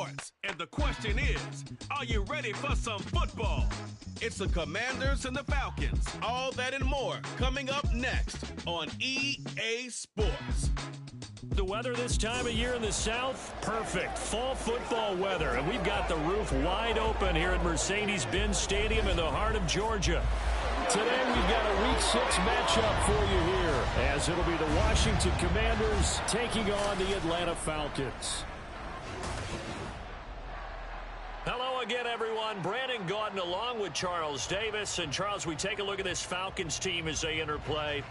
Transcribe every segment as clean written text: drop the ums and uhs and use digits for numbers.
Sports. And the question is, are you ready for some football? It's the Commanders and the Falcons. All that and more coming up next on EA Sports. The weather this time of year in the South, perfect. Fall football weather. And we've got the roof wide open here at Mercedes-Benz Stadium in the heart of Georgia. Today we've got a Week 6 matchup for you here, as it'll be the Washington Commanders taking on the Atlanta Falcons. Hello again, everyone. Brandon Gaudin along with Charles Davis. And Charles, we take a look at this Falcons team as they interplay.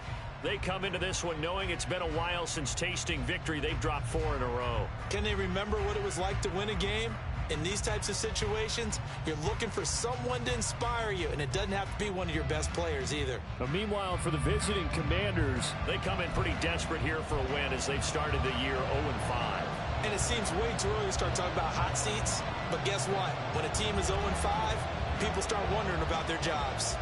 They come into this one knowing it's been a while since tasting victory. They've dropped 4 in a row. Can they remember what it was like to win a game? In these types of situations, you're looking for someone to inspire you, and it doesn't have to be one of your best players either. But meanwhile, for the visiting Commanders, they come in pretty desperate here for a win as they've started the year 0-5. And it seems way too early to start talking about hot seats, but guess what? When a team is 0-5, people start wondering about their jobs.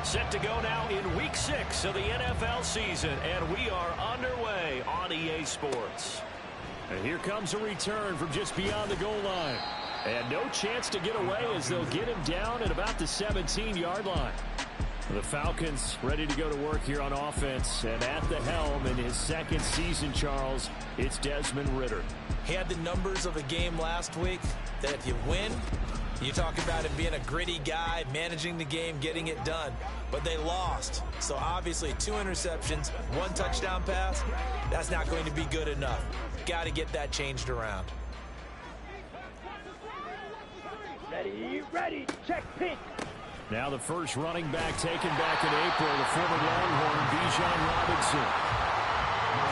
Set to go now in Week 6 of the NFL season, and we are underway on EA Sports. And here comes a return from just beyond the goal line. And no chance to get away as they'll get him down at about the 17-yard line. The Falcons ready to go to work here on offense. And at the helm in his second season, Charles, it's Desmond Ridder. He had the numbers of a game last week that if you win, you talk about him being a gritty guy, managing the game, getting it done. But they lost. So obviously 2 interceptions, 1 touchdown pass, that's not going to be good enough. Got to get that changed around. Ready, check pink. Now the first running back taken back in April, the former Longhorn, Bijan Robinson.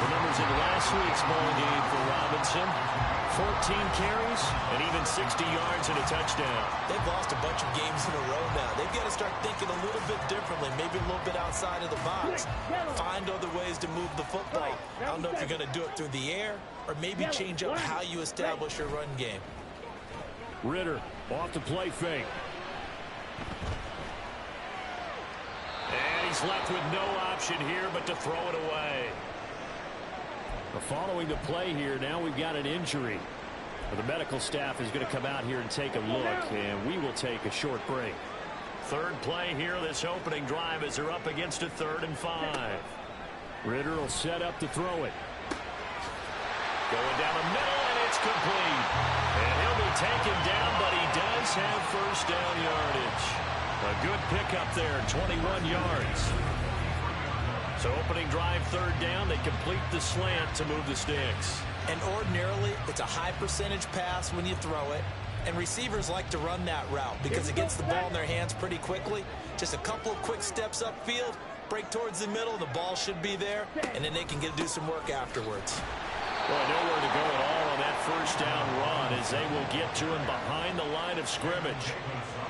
The numbers in last week's ball game for Robinson. 14 carries and even 60 yards and a touchdown. They've lost a bunch of games in a row now. They've got to start thinking a little bit differently, maybe a little bit outside of the box. Find other ways to move the football. I don't know if you're going to do it through the air or maybe change up how you establish your run game. Ridder off the play fake. And he's left with no option here but to throw it away. Following the play here, now we've got an injury. The medical staff is going to come out here and take a look, and we will take a short break. Third play here, this opening drive as they're up against a 3rd and 5. Ridder will set up to throw it. Going down the middle, and it's complete. And he'll be taken down, but he does have first down yardage. A good pickup there, 21 yards. So opening drive, 3rd down, they complete the slant to move the sticks. And ordinarily, it's a high percentage pass when you throw it. And receivers like to run that route because it gets the ball in their hands pretty quickly. Just a couple of quick steps upfield, break towards the middle, the ball should be there, and then they can do some work afterwards. Well, nowhere to go at all on that first down run as they will get to him behind the line of scrimmage.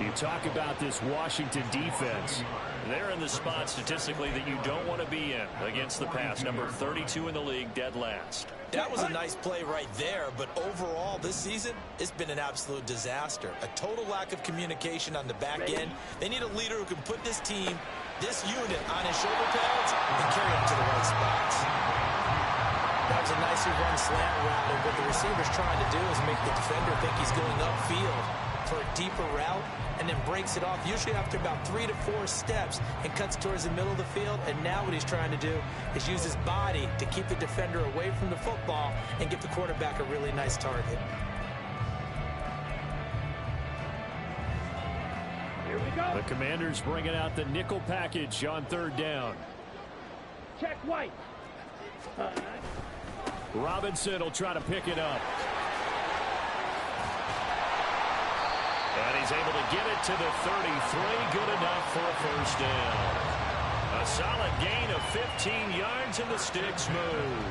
You talk about this Washington defense. They're in the spot statistically that you don't want to be in against the pass. Number 32 in the league, dead last. That was a nice play right there, but overall this season, it's been an absolute disaster. A total lack of communication on the back end. They need a leader who can put this team, this unit, on his shoulder pads and carry them to the right spots. That was a nicely run slant route, and what the receiver's trying to do is make the defender think he's going upfield for a deeper route, and then breaks it off, usually after about 3 to 4 steps, and cuts towards the middle of the field. And now what he's trying to do is use his body to keep the defender away from the football and give the quarterback a really nice target. Here we go. The Commanders bringing out the nickel package on 3rd down. Check white. Robinson will try to pick it up. And he's able to get it to the 33. Good enough for a first down. A solid gain of 15 yards and the sticks move.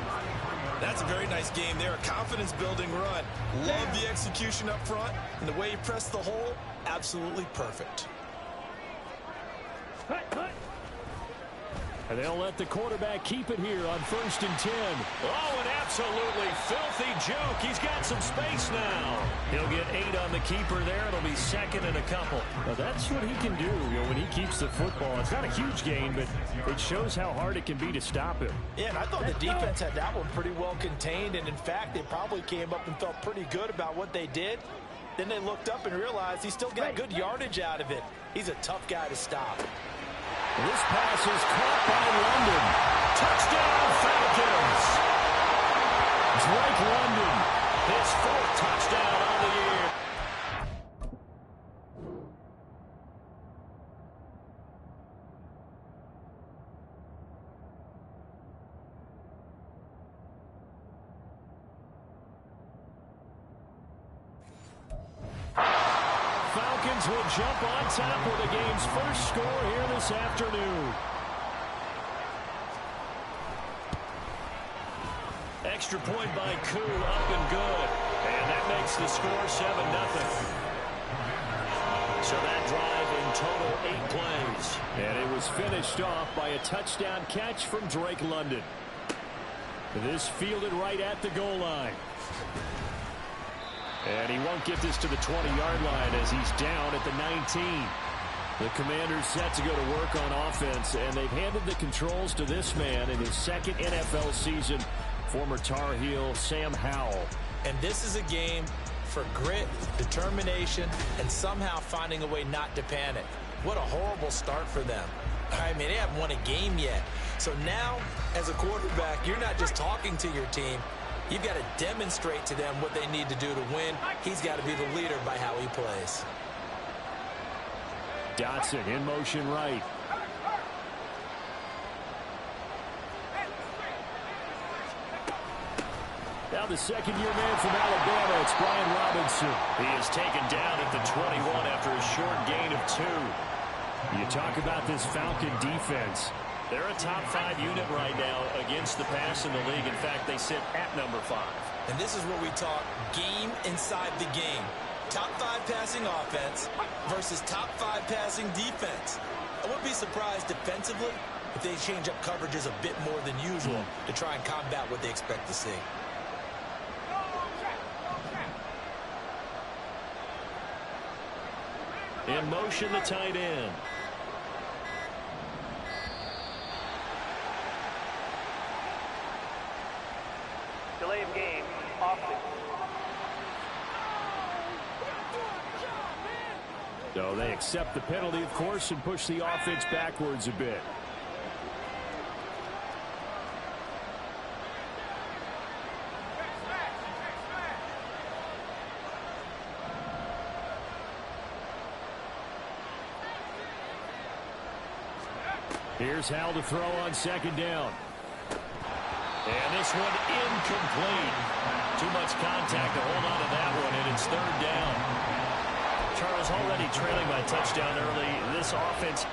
That's a very nice game there. A confidence-building run. Love the execution up front. And the way he pressed the hole, absolutely perfect. And they'll let the quarterback keep it here on 1st and 10. Oh, an absolutely filthy joke. He's got some space now. He'll get 8 on the keeper there. It'll be 2nd and a couple. Well, that's what he can do, when he keeps the football. It's not a huge gain, but it shows how hard it can be to stop him. Yeah, and I thought the defense had that one pretty well contained, and in fact, they probably came up and felt pretty good about what they did. Then they looked up and realized he still got good yardage out of it. He's a tough guy to stop. This pass is caught by London. Touchdown, Falcons. Drake London, his 4th touchdown on the year. Falcons will jump on top with the game's first score here this afternoon. Extra point by Koo, up and good. And that makes the score 7-0. So that drive in total 8 plays. And it was finished off by a touchdown catch from Drake London. This fielded right at the goal line. And he won't get this to the 20-yard line as he's down at the 19. The Commanders set to go to work on offense, and they've handed the controls to this man in his 2nd NFL season, former Tar Heel Sam Howell. And this is a game for grit, determination, and somehow finding a way not to panic. What a horrible start for them. I mean, they haven't won a game yet. So now, as a quarterback, you're not just talking to your team. You've got to demonstrate to them what they need to do to win. He's got to be the leader by how he plays. Dotson in motion right. Now the second-year man from Alabama, it's Brian Robinson. He is taken down at the 21 after a short gain of 2. You talk about this Falcon defense. They're a top 5 unit right now against the pass in the league. In fact, they sit at number 5. And this is where we talk game inside the game. Top 5 passing offense versus top 5 passing defense. I wouldn't be surprised defensively if they change up coverages a bit more than usual to try and combat what they expect to see. In motion, the tight end. Delay of game, offense. So they accept the penalty, of course, and push the offense backwards a bit. Here's Hal to throw on 2nd down. And this one incomplete. Too much contact to hold on to that one, and it's 3rd down. Charles already trailing by a touchdown early. This offense.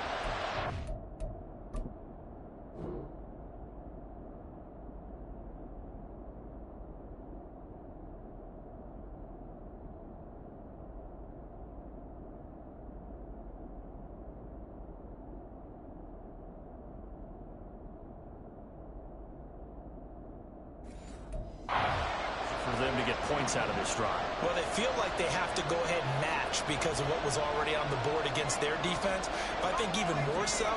Them to get points out of this drive. Well, they feel like they have to go ahead and match because of what was already on the board against their defense. But I think even more so,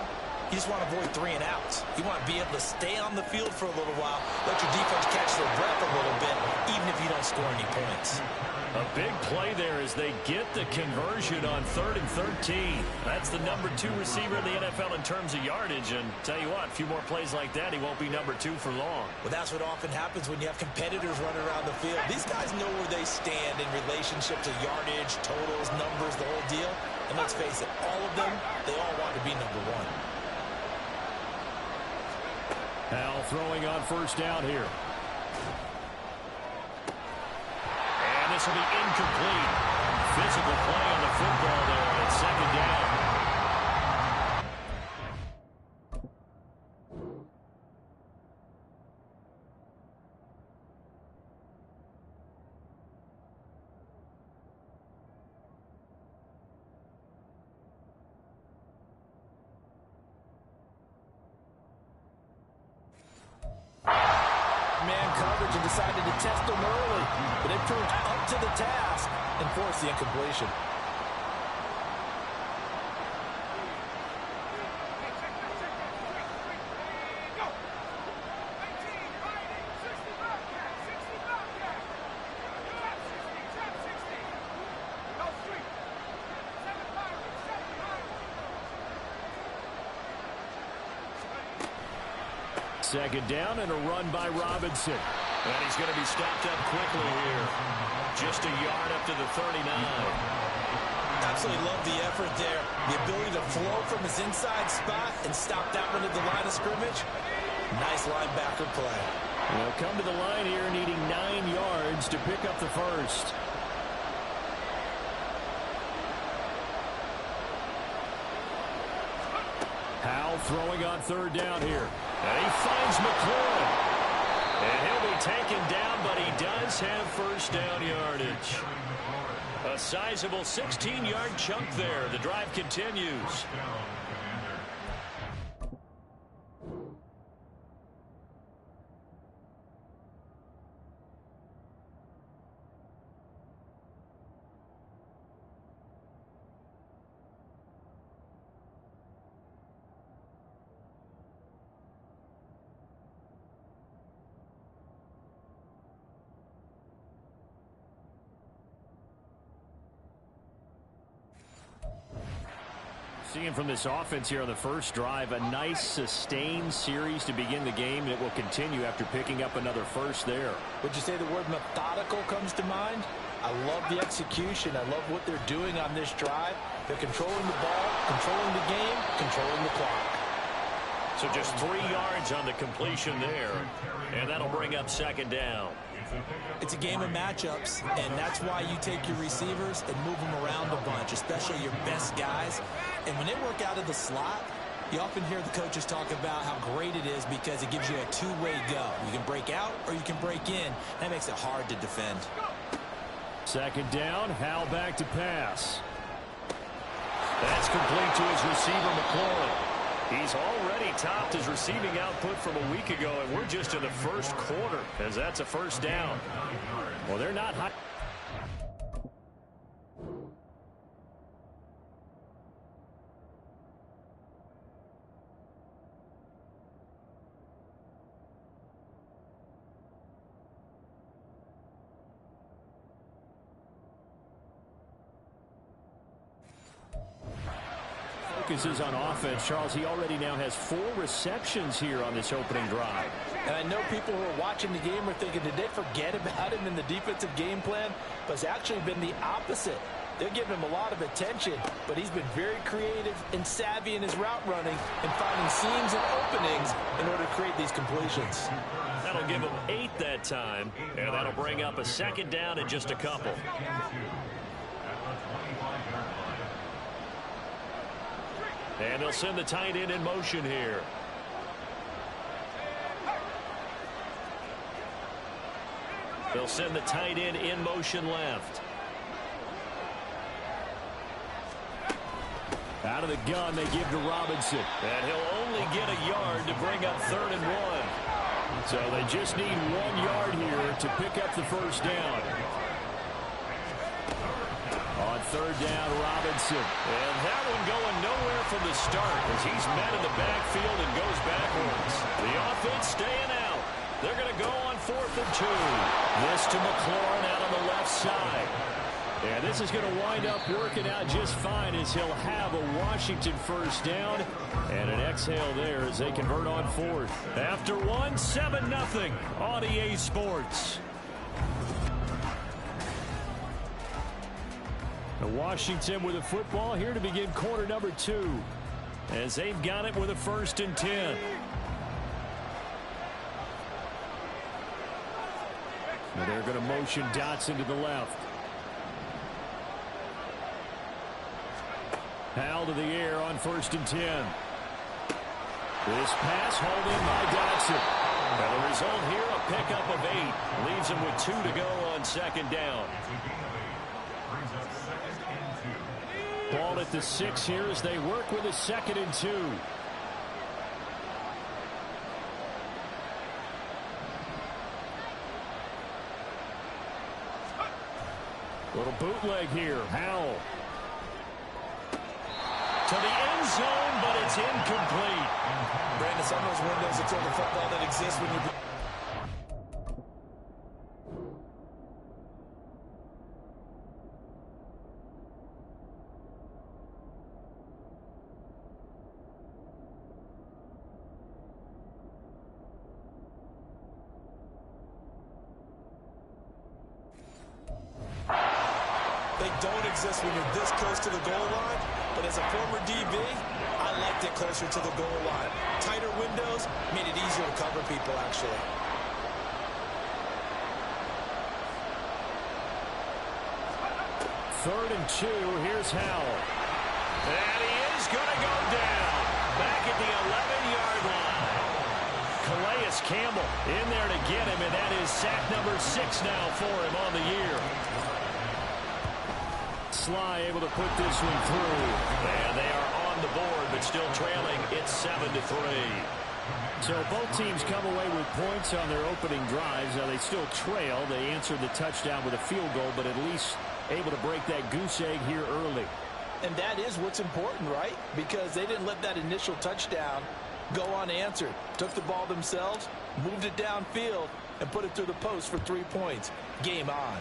you just want to avoid 3 and outs. You want to be able to stay on the field for a little while, let your defense catch their breath a little bit, even if you don't score any points. A big play there as they get the conversion on 3rd and 13. That's the number 2 receiver in the NFL in terms of yardage. And tell you what, a few more plays like that, he won't be number 2 for long. Well, that's what often happens when you have competitors running around the field. These guys know where they stand in relationship to yardage, totals, numbers, the whole deal. And let's face it, all of them, they all want to be number 1. Hal throwing on 1st down here. This will be incomplete. Physical play on the football there at 2nd down. decided to test them early, but they proved up to the task and forced the incompletion. Second down and a run by Robinson. And he's going to be stopped up quickly here. Just a yard up to the 39. Absolutely love the effort there. The ability to flow from his inside spot and stop that one at the line of scrimmage. Nice linebacker play. They'll come to the line here needing 9 yards to pick up the first. Howell throwing on third down here. And he finds McLaurin. And he'll be taken down, but he does have first down yardage. A sizable 16-yard chunk there. The drive continues. Seeing from this offense here on the first drive, a nice sustained series to begin the game, and it will continue after picking up another first there. Would you say the word methodical comes to mind? I love the execution. I love what they're doing on this drive. They're controlling the ball, controlling the game, controlling the clock. So just 3 yards on the completion there, and that'll bring up second down. It's a game of matchups, and that's why you take your receivers and move them around a bunch, especially your best guys. And when they work out of the slot, you often hear the coaches talk about how great it is because it gives you a two-way go. You can break out or you can break in. That makes it hard to defend. Second down, Howell back to pass. That's complete to his receiver, McLaurin. He's already topped his receiving output from a week ago, and we're just in the first quarter, as that's a first down. Well, they're not high. Focuses on offense. Charles, he already now has 4 receptions here on this opening drive. And I know people who are watching the game are thinking, did they forget about him in the defensive game plan? But it's actually been the opposite. They're giving him a lot of attention, but he's been very creative and savvy in his route running and finding seams and openings in order to create these completions. That'll give him 8 that time, and that'll bring up a second down in just a couple. And they'll send the tight end in motion here. They'll send the tight end in motion left. Out of the gun, they give to Robinson. And he'll only get a yard to bring up 3rd and 1. So they just need 1 yard here to pick up the first down. On 3rd down, Robinson. And that one going nowhere from the start as he's met in the backfield and goes backwards. The offense staying out. They're going to go on 4th and 2. This to McLaurin out on the left side. And this is going to wind up working out just fine as he'll have a Washington first down. And an exhale there as they convert on 4th. After 1, 7-0 on EA Sports. Washington with a football here to begin quarter number 2 as they've got it with a 1st and 10. And they're going to motion Dotson to the left. Howell to the air on 1st and 10. This pass hauled in by Dotson. And the result here, a pickup of 8. Leaves him with 2 to go on 2nd down. Ball at the 6 here as they work with a 2nd and 2. Little bootleg here. Howell. To the end zone, but it's incomplete. Brandon, some of those windows into the football that exists when you... They don't exist when you're this close to the goal line, but as a former DB, I liked it closer to the goal line. Tighter windows made it easier to cover people, actually. Third and 2, here's Howell. And he is going to go down. Back at the 11-yard line. Calais Campbell in there to get him, and that is sack number 6 now for him on the year. Sly able to put this one through. And they are on the board, but still trailing. It's 7-3. So both teams come away with points on their opening drives. Now they still trail. They answered the touchdown with a field goal, but at least able to break that goose egg here early. And that is what's important, right? Because they didn't let that initial touchdown go unanswered. Took the ball themselves, moved it downfield, and put it through the post for 3 points. Game on.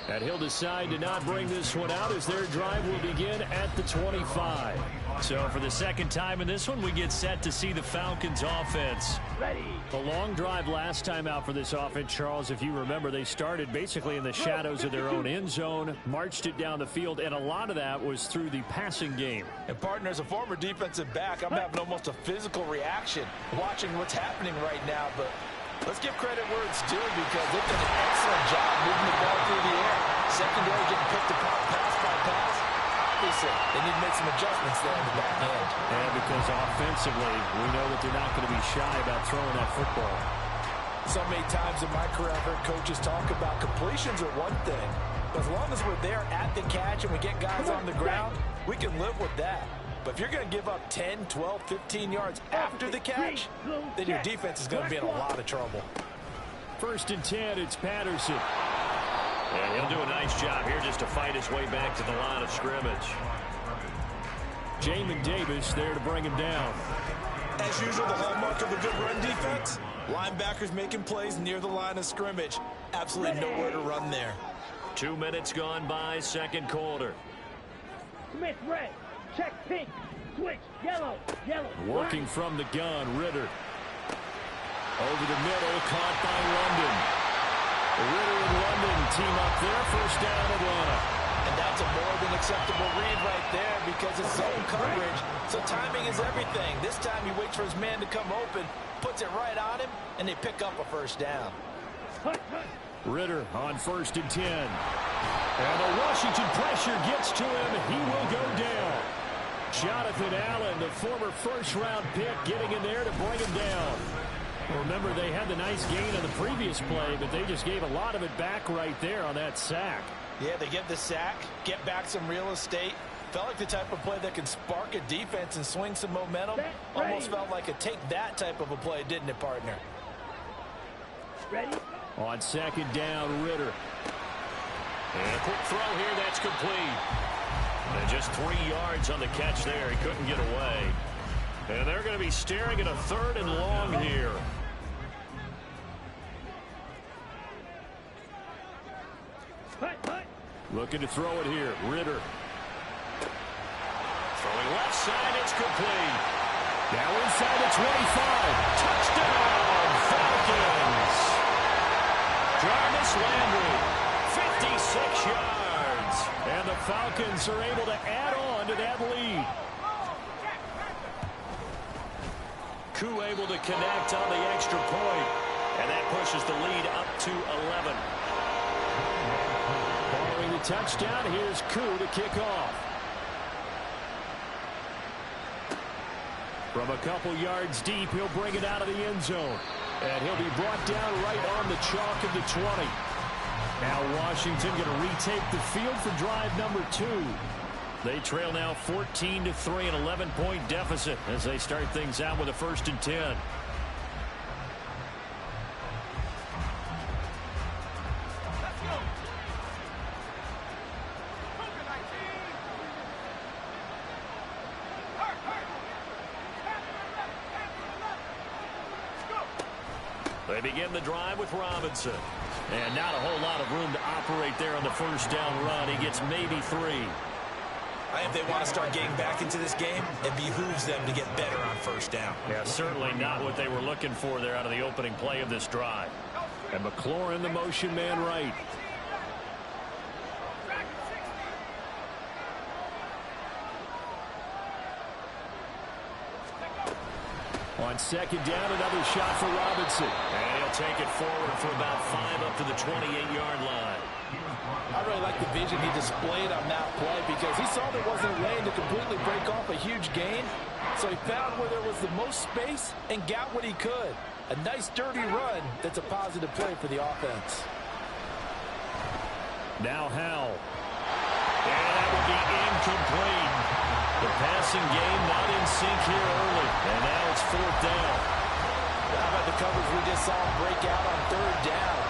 And he'll decide to not bring this one out as their drive will begin at the 25. So for the second time in this one, we get set to see the Falcons offense. Ready. A long drive last time out for this offense, Charles. If you remember, they started basically in the shadows of their own end zone, marched it down the field, and a lot of that was through the passing game. And partner, as a former defensive back, I'm having almost a physical reaction watching what's happening right now, but let's give credit where it's due because they've done an excellent job moving the ball through the air. Secondary getting picked apart pass by pass. Obviously, they need to make some adjustments there in the back end. And because offensively, we know that they're not going to be shy about throwing that football. So many times in my career, I've heard coaches talk about completions are one thing. But as long as we're there at the catch and we get guys on the ground, we can live with that. But if you're going to give up 10, 12, 15 yards after the catch, then your defense is going to be in a lot of trouble. First and 10, it's Patterson. And he'll do a nice job here just to fight his way back to the line of scrimmage. Jamin Davis there to bring him down. As usual, the hallmark of a good run defense, linebackers making plays near the line of scrimmage. Absolutely nowhere to run there. 2 minutes gone by, second quarter. Smith red. Check pink. Switch yellow. Yellow. Working from the gun, Ritter. Over the middle, caught by London. Ritter and London team up there, first down Atlanta. And that's a more than acceptable read right there because it's zone coverage, so timing is everything. This time he waits for his man to come open, puts it right on him, and they pick up a first down. Ritter on first and 10. And the Washington pressure gets to him. He will go down. Jonathan Allen, the former first-round pick, getting in there to bring him down. Remember, they had the nice gain on the previous play, but they just gave a lot of it back right there on that sack. Yeah, they get the sack, get back some real estate. Felt like the type of play that can spark a defense and swing some momentum. Almost felt like a take that type of a play, didn't it, partner? Ready? On second down, Ritter. And a quick throw here, that's complete. And just 3 yards on the catch there. He couldn't get away. And they're going to be staring at a third and long here. Looking to throw it here, Ritter. Throwing left side, it's complete. Now inside the 25. Touchdown, Falcons. Jarvis Landry, 56 yards. And the Falcons are able to add on to that lead. Koo able to connect on the extra point. And that pushes the lead up to 11. Following the touchdown, here's Koo to kick off. From a couple yards deep, he'll bring it out of the end zone. And he'll be brought down right on the chalk of the 20. Now Washington going to retake the field for drive number 2. They trail now 14-3, an 11-point deficit as they start things out with a first and 10. They begin the drive with Robinson. And not a whole lot of room to operate there on the first down run. He gets maybe 3. If they want to start getting back into this game, it behooves them to get better on first down. Yeah, certainly not what they were looking for there out of the opening play of this drive. And McLaurin, the motion man right. On second down, another shot for Robinson. And he'll take it forward for about 5 up to the 28-yard line. I really like the vision he displayed on that play because he saw there wasn't a lane to completely break off a huge gain. So he found where there was the most space and got what he could. A nice, dirty run that's a positive play for the offense. Now Howell. And that will be incomplete. The passing game not in sync here early. And now it's 4th down. How about the coverage we just saw him break out on 3rd down?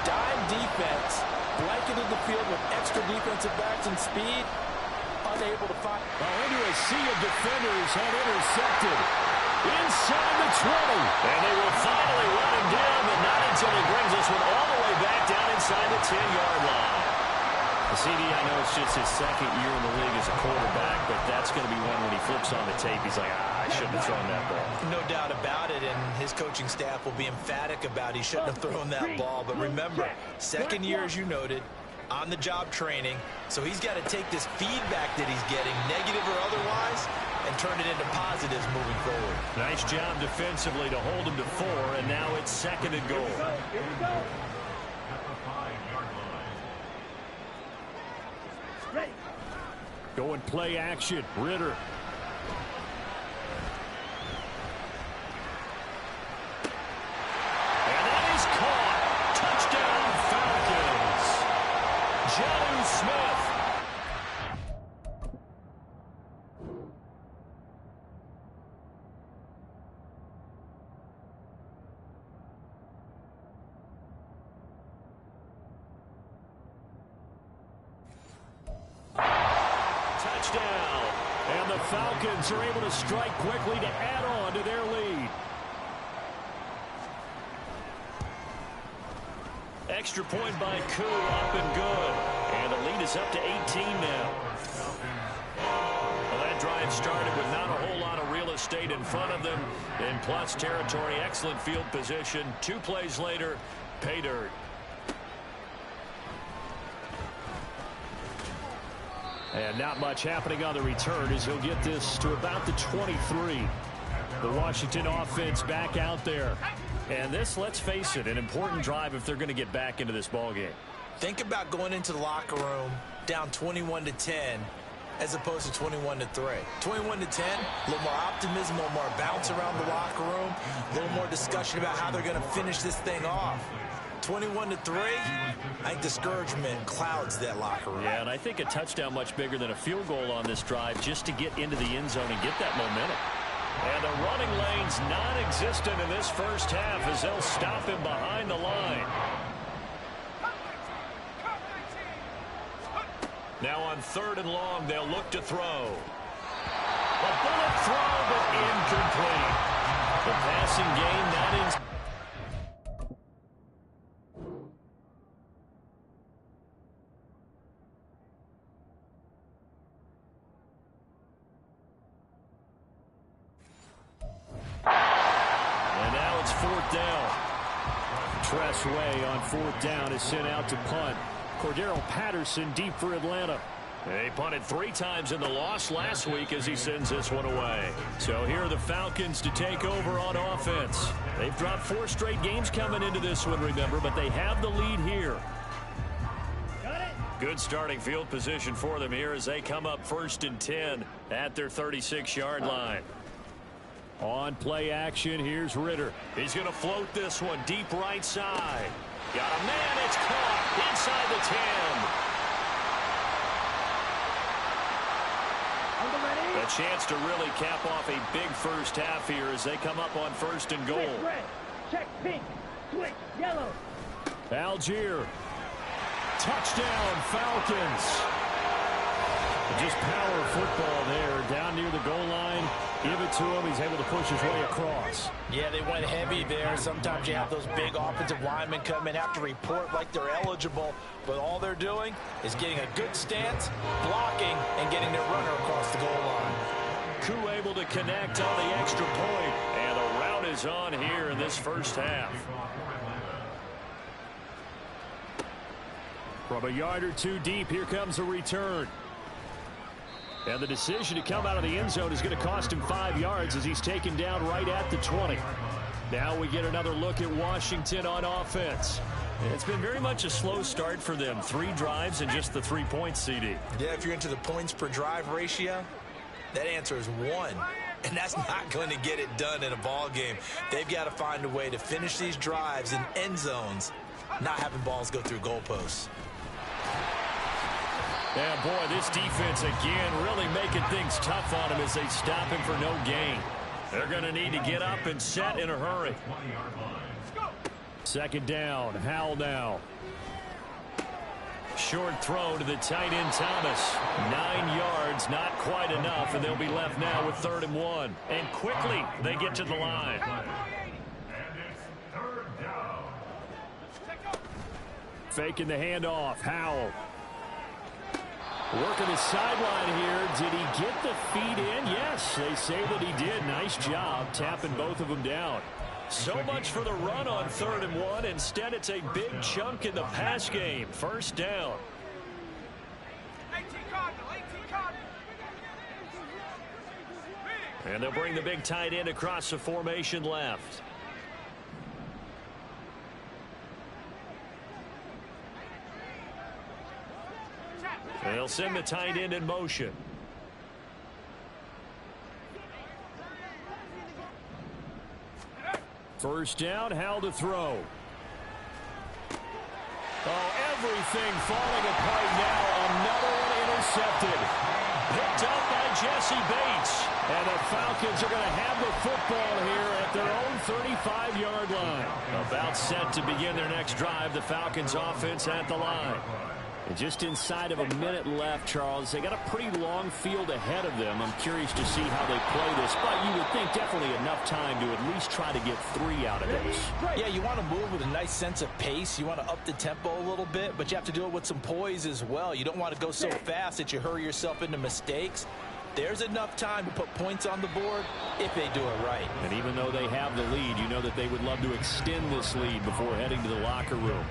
Dime defense. Blanketed the field with extra defensive backs and speed. Unable to find. Well, into a sea of defenders and intercepted. Inside the 20. And they will finally run him down, but not until he brings this one all the way back down inside the 10-yard line. The CD, I know it's just his 2nd year in the league as a quarterback, but that's going to be one when he flips on the tape. He's like, I shouldn't have thrown that ball. No doubt about it, and his coaching staff will be emphatic about he shouldn't have thrown that ball. But remember, 2nd year, as you noted, on-the-job training. So he's got to take this feedback that he's getting, negative or otherwise, and turn it into positives moving forward. Nice job defensively to hold him to 4, and now it's 2nd and goal. Here we go. Ready. Go and play action. Ritter. And that is caught. Touchdown, Falcons. John Smith. Touchdown. And the Falcons are able to strike quickly to add on to their lead. Extra point by Koo, up and good. And the lead is up to 18 now. Well, that drive started with not a whole lot of real estate in front of them. In plus territory, excellent field position. 2 plays later, pay dirt. And not much happening on the return as he'll get this to about the 23. The Washington offense back out there. And this, let's face it, an important drive if they're going to get back into this ballgame. Think about going into the locker room down 21-10 as opposed to 21-3. 21-10, a little more optimism, a little more bounce around the locker room, a little more discussion about how they're going to finish this thing off. 21-3, I think discouragement clouds that locker room. Yeah, and I think a touchdown much bigger than a field goal on this drive just to get into the end zone and get that momentum. And the running lane's non-existent in this first half as they'll stop him behind the line. Now on 3rd and long, they'll look to throw. A bullet throw, but incomplete. The passing game not in. And now it's 4th down. Tressway on 4th down is sent out to punt. Cordero Patterson deep for Atlanta. They punted 3 times in the loss last week as he sends this one away. So here are the Falcons to take over on offense. They've dropped 4 straight games coming into this one, remember, but they have the lead here. Good starting field position for them here as they come up 1st and 10 at their 36-yard line. On play action, here's Ritter. He's going to float this one deep right side. Got a man, it's caught inside the 10. A chance to really cap off a big first half here as they come up on 1st and goal. Switch red, check pink, switch yellow. Algier. Touchdown, Falcons. Just power football there, down near the goal line. Give it to him. He's able to push his way across. Yeah, they went heavy there. Sometimes you have those big offensive linemen come in, have to report like they're eligible, but all they're doing is getting a good stance, blocking, and getting their runner across the goal line. Koo able to connect on the extra point, and the route is on here in this first half. From a yard or two deep, here comes a return. And the decision to come out of the end zone is going to cost him 5 yards as he's taken down right at the 20. Now we get another look at Washington on offense. It's been very much a slow start for them. 3 drives and just the 3 points, CD. Yeah, if you're into the points per drive ratio, that answer is 1. And that's not going to get it done in a ball game. They've got to find a way to finish these drives in end zones, not having balls go through goalposts. Yeah, boy, this defense again really making things tough on him as they stop him for no gain. They're going to need to get up and set in a hurry. Second down, Howell now. Short throw to the tight end Thomas. 9 yards, not quite enough, and they'll be left now with 3rd and 1. And quickly they get to the line. Faking the handoff, Howell. Working the sideline here. Did he get the feet in? Yes, they say that he did. Nice job tapping both of them down. So much for the run on 3rd and 1. Instead, it's a big chunk in the pass game. First down. And they'll bring the big tight end across the formation left. They'll send the tight end in motion. First down, Howell to throw. Oh, everything falling apart now. Another one intercepted. Picked up by Jesse Bates. And the Falcons are going to have the football here at their own 35-yard line. About set to begin their next drive. The Falcons offense at the line. And just inside of a minute left, Charles, they got a pretty long field ahead of them. I'm curious to see how they play this, but you would think definitely enough time to at least try to get 3 out of this. Yeah, you want to move with a nice sense of pace. You want to up the tempo a little bit, but you have to do it with some poise as well. You don't want to go so fast that you hurry yourself into mistakes. There's enough time to put points on the board if they do it right. And even though they have the lead, you know that they would love to extend this lead before heading to the locker room.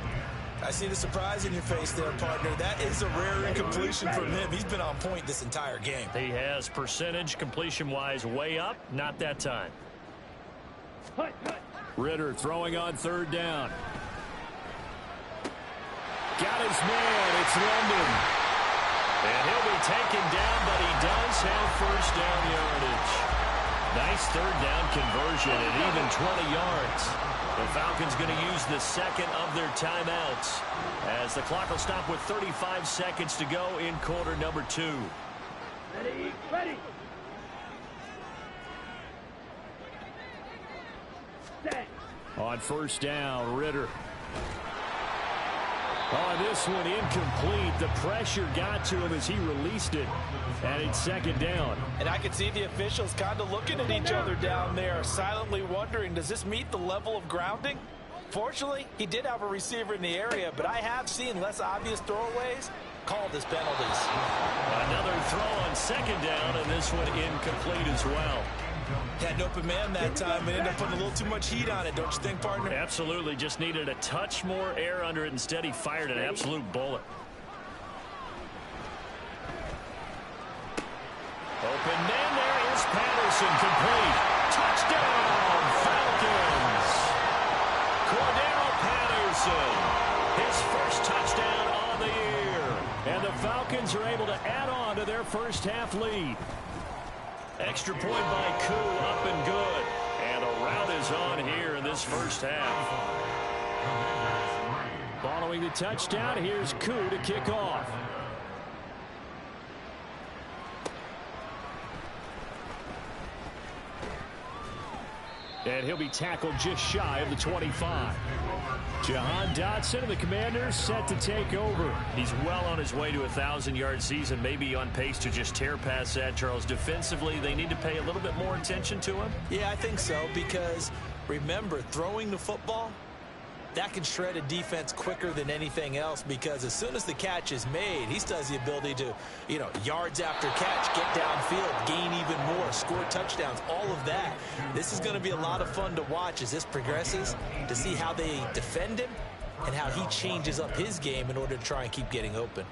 I see the surprise in your face there, partner. That is a rare incompletion from him. He's been on point this entire game. He has percentage completion-wise way up. Not that time. Ritter throwing on 3rd down. Got his man. It's London. And he'll be taken down, but he does have first down yardage. Nice 3rd down conversion at even 20 yards. The Falcons going to use the second of their timeouts as the clock will stop with 35 seconds to go in quarter number 2. Ready. Set. On first down, Ritter. Oh, this one incomplete. The pressure got to him as he released it. And it's 2nd down. And I could see the officials kind of looking at each other down there, silently wondering, does this meet the level of grounding? Fortunately, he did have a receiver in the area, but I have seen less obvious throwaways called as penalties. Another throw on 2nd down, and this one incomplete as well. Had an open man that time and ended up putting a little too much heat on it, don't you think, partner? Absolutely. Just needed a touch more air under it. Instead, he fired an absolute bullet. Open man, there is Patterson, complete. Touchdown, Falcons. Cordero Patterson, his first touchdown on the year. And the Falcons are able to add on to their first half lead. Extra point by Koo, up and good. And a rout is on here in this first half. Following the touchdown, here's Koo to kick off. And he'll be tackled just shy of the 25. Jahan Dotson and the Commanders set to take over. He's well on his way to a 1,000-yard season, maybe on pace to just tear past that, Charles. Defensively, they need to pay a little bit more attention to him. Yeah, I think so, because remember, throwing the football, that can shred a defense quicker than anything else, because as soon as the catch is made, he still has the ability to, yards after catch, get downfield, gain even more, score touchdowns, all of that. This is going to be a lot of fun to watch as this progresses, to see how they defend him and how he changes up his game in order to try and keep getting open.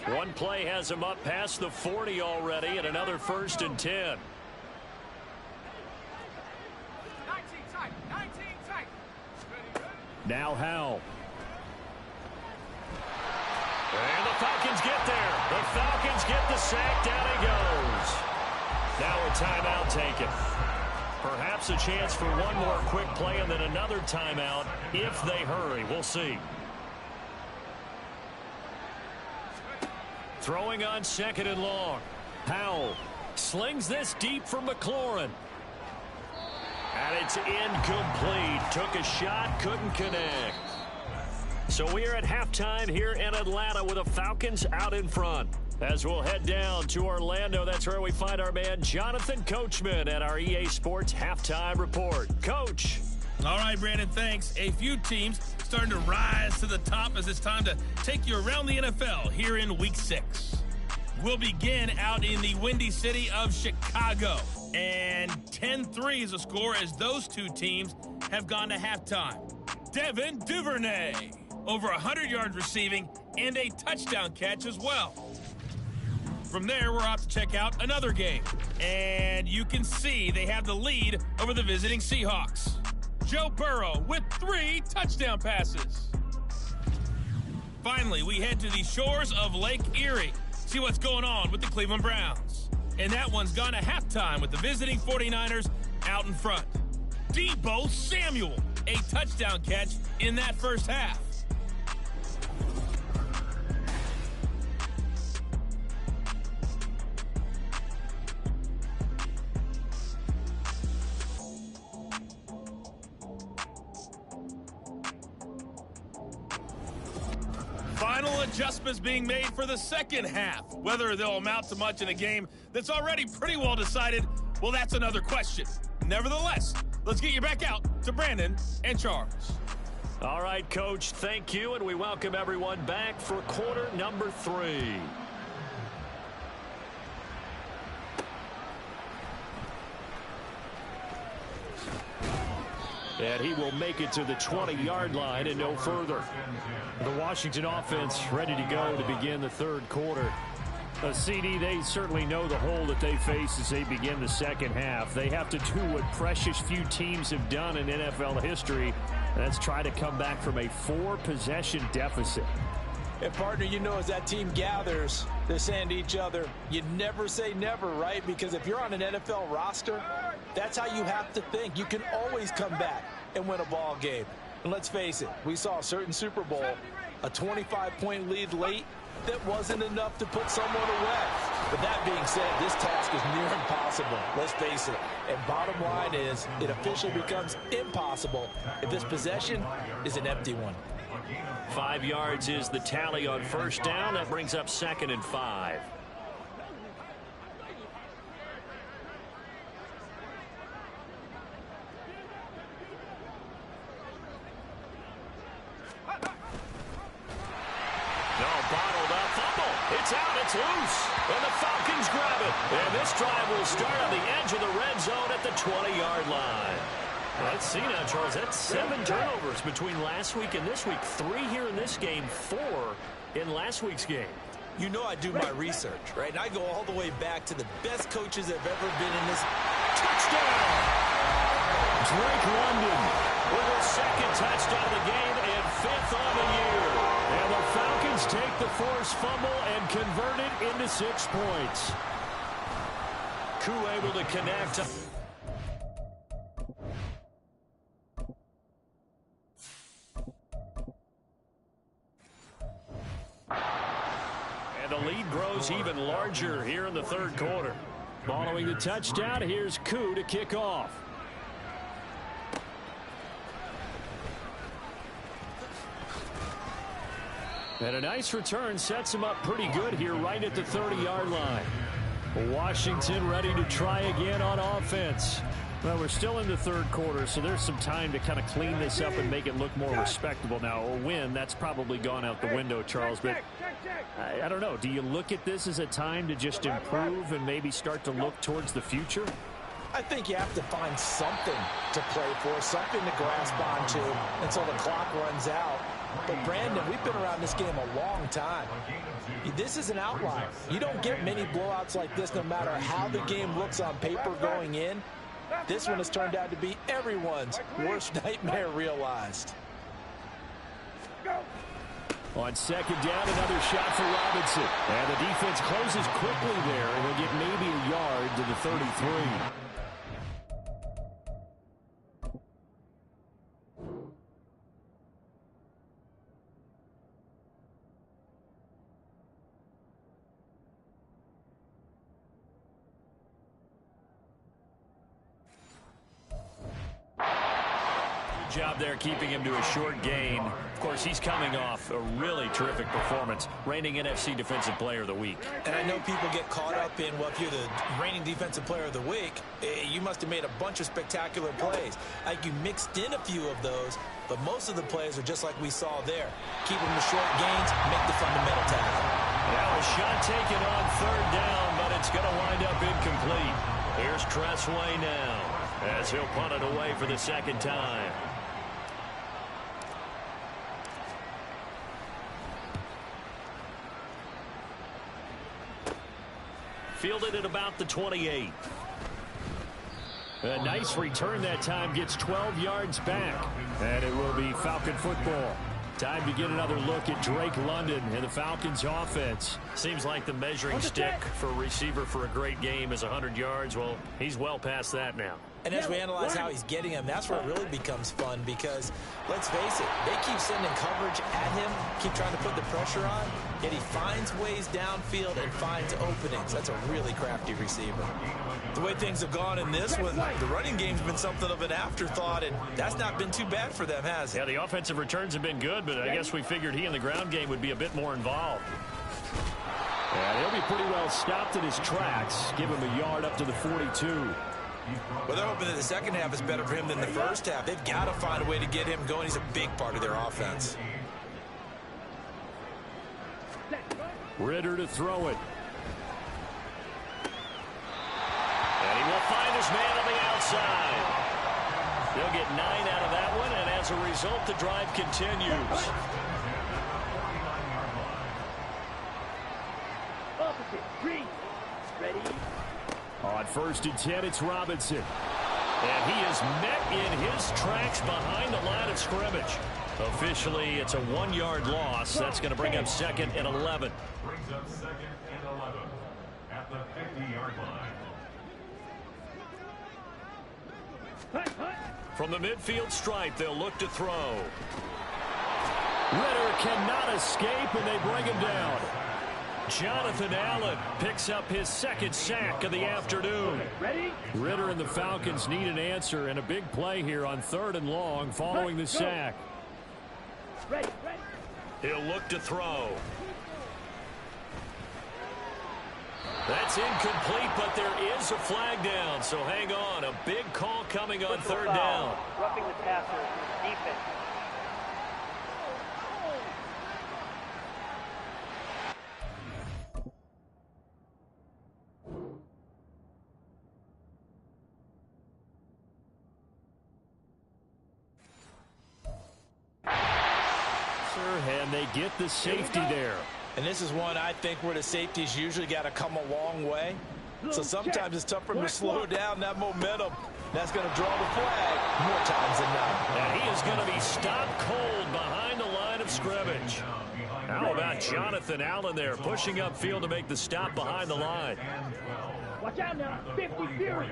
One play has him up past the 40 already, and another 1st and 10. Now Howell. And the Falcons get there. The Falcons get the sack. Down he goes. Now a timeout taken. Perhaps a chance for one more quick play and then another timeout if they hurry. We'll see. Throwing on 2nd and long. Howell slings this deep for McLaurin. And it's incomplete. Took a shot, couldn't connect. So we are at halftime here in Atlanta with the Falcons out in front. As we'll head down to Orlando, that's where we find our man Jonathan Coachman at our EA Sports Halftime Report. Coach. All right, Brandon, thanks. A few teams starting to rise to the top as it's time to take you around the NFL here in Week 6. We'll begin out in the Windy City of Chicago. And 10-3 is the score as those two teams have gone to halftime. Devin Duvernay, over 100 yards receiving and a touchdown catch as well. From there, we're off to check out another game. And you can see they have the lead over the visiting Seahawks. Joe Burrow with 3 touchdown passes. Finally, we head to the shores of Lake Erie. See what's going on with the Cleveland Browns. And that one's gone to halftime with the visiting 49ers out in front. Deebo Samuel, a touchdown catch in that first half. Final adjustments being made for the second half. Whether they'll amount to much in a game that's already pretty well decided, well, that's another question. Nevertheless, let's get you back out to Brandon and Charles. All right, Coach, thank you, and we welcome everyone back for quarter number 3. And he will make it to the 20-yard line and no further. The Washington offense ready to go to begin the 3rd quarter. CD, they certainly know the hole that they face as they begin the second half. They have to do what precious few teams have done in NFL history. That's try to come back from a 4-possession deficit. And, partner, as that team gathers, they're saying to each other, you never say never, right? Because if you're on an NFL roster, that's how you have to think. You can always come back and win a ball game. And let's face it, we saw a certain Super Bowl, a 25-point lead late that wasn't enough to put someone away. But that being said, this task is near impossible. Let's face it. And bottom line is, it officially becomes impossible if this possession is an empty one. 5 yards is the tally on first down. That brings up 2nd and 5. It's out, it's loose, and the Falcons grab it. And this drive will start on the edge of the red zone at the 20-yard line. Let's see now, Charles. That's 7 turnovers between last week and this week. 3 here in this game, 4 in last week's game. I do my research, right? And I go all the way back to the best coaches that have ever been in this. Touchdown! Drake London with his 2nd touchdown of the game and 5th on the year. And the Falcons take the forced fumble and convert it into 6 points. Koo able to connect. And the lead grows grows even larger here in the third quarter. Following the touchdown, here's Koo to kick off. And a nice return sets him up pretty good here right at the 30-yard line. Washington ready to try again on offense. Well, we're still in the third quarter, so there's some time to kind of clean this up and make it look more respectable. Now, a win, that's probably gone out the window, Charles, but I don't know. Do you look at this as a time to just improve and maybe start to look towards the future? I think you have to find something to play for, something to grasp onto until the clock runs out. But, Brandon, we've been around this game a long time. This is an outlier. You don't get many blowouts like this no matter how the game looks on paper going in. This one has turned out to be everyone's worst nightmare realized. On second down, another shot for Robinson. And the defense closes quickly there, and he'll get maybe a yard to the 33. Job there keeping him to a short gain. Of course, he's coming off a really terrific performance, reigning NFC Defensive Player of the Week. And I know people get caught up in, well, if you're the reigning Defensive Player of the Week, you must have made a bunch of spectacular plays. Like you mixed in a few of those, but most of the plays are just like we saw there. Keep them to short gains, make the fundamental tackle. Now a shot taken on third down, but it's going to wind up incomplete. Here's Tressway now, as he'll punt it away for the second time. Fielded at about the 28. A nice return that time, gets 12 yards back. And it will be Falcon football. Time to get another look at Drake London and the Falcons offense. Seems like the measuring stick for a receiver for a great game is 100 yards. Well, he's well past that now. And as we analyze how he's getting him, that's where it really becomes fun because, let's face it, they keep sending coverage at him, keep trying to put the pressure on, yet he finds ways downfield and finds openings. That's a really crafty receiver. The way things have gone in this one, the running game's been something of an afterthought, and that's not been too bad for them, has it? Yeah, the offensive returns have been good, but I guess we figured he in the ground game would be a bit more involved. Yeah, he'll be pretty well stopped in his tracks. Give him a yard up to the 42. Well, they're hoping that the second half is better for him than the first half. They've got to find a way to get him going. He's a big part of their offense. Ritter to throw it. And he will find his man on the outside. They'll get 9 out of that one, and as a result, the drive continues. Opposite, 3, ready. On 1st and 10, it's Robinson. And he is met in his tracks behind the line of scrimmage. Officially, it's a 1-yard loss. That's going to bring up 2nd and 11. Brings up 2nd and 11 at the 50-yard line. From the midfield stripe, they'll look to throw. Ritter cannot escape, and they bring him down. Jonathan Allen picks up his 2nd sack of the afternoon. Ready? Ritter and the Falcons need an answer, and a big play here on 3rd and long following the sack. Ready. He'll look to throw. That's incomplete, but there is a flag down, so hang on. A big call coming on 3rd down. Roughing the passer, defense. And they get the safety there. And this is one I think where the safety's usually got to come a long way. So sometimes it's tough for him to slow down that momentum. That's going to draw the flag more times than not. And he is going to be stopped cold behind the line of scrimmage. How about Jonathan Allen there pushing upfield to make the stop behind the line? Watch out now, 50, Fury.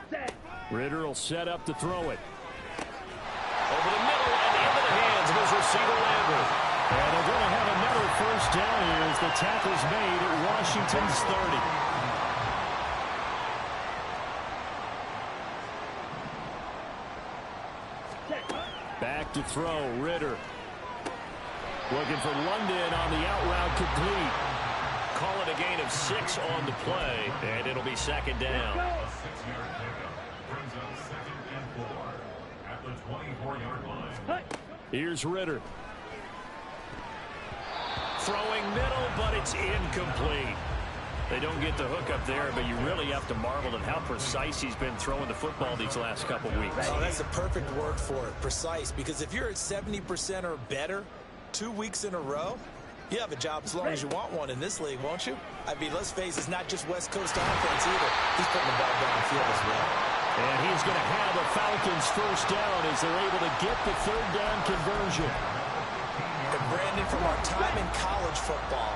Set. Ritter will set up to throw it. Over the middle and into the hands of his receiver Lambert. And they're going to have another first down here as the tackle's made at Washington's 30. Back to throw, Ritter. Looking for London on the out route complete. Call it a gain of 6 on the play, and it'll be second down. A 6-yard pickup brings up 2nd and 4 at the 24-yard line. Here's Ritter. Throwing middle, but it's incomplete. They don't get the hook up there, but you really have to marvel at how precise he's been throwing the football these last couple weeks. Oh, that's the perfect word for it, precise, because if you're at 70% or better 2 weeks in a row, you have a job as long as you want one in this league, won't you? I mean, let's face it, it's not just West Coast offense either. He's putting the ball downfield as well. And he's going to have the Falcons first down as they're able to get the third down conversion. And Brandon, from our time in college football,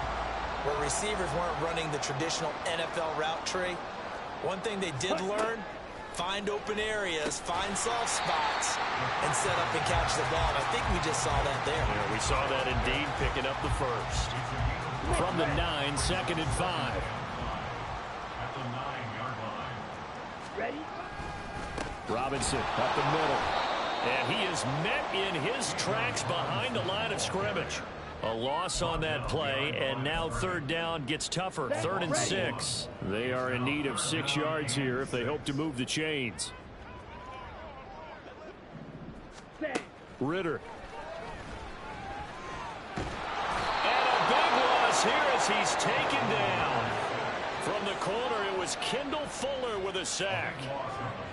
where receivers weren't running the traditional NFL route tree, one thing they did learn, find open areas, find soft spots, and set up and catch the ball. And I think we just saw that there. Yeah, we saw that indeed, picking up the first. From the 9, 2nd and 5. At the 9-yard line. Ready? Robinson up the middle. And he is met in his tracks behind the line of scrimmage. A loss on that play, and now third down gets tougher. 3rd and 6. They are in need of 6 yards here if they hope to move the chains. Ritter. And a big loss here as he's taken down. From the corner, it was Kendall Fuller with a sack.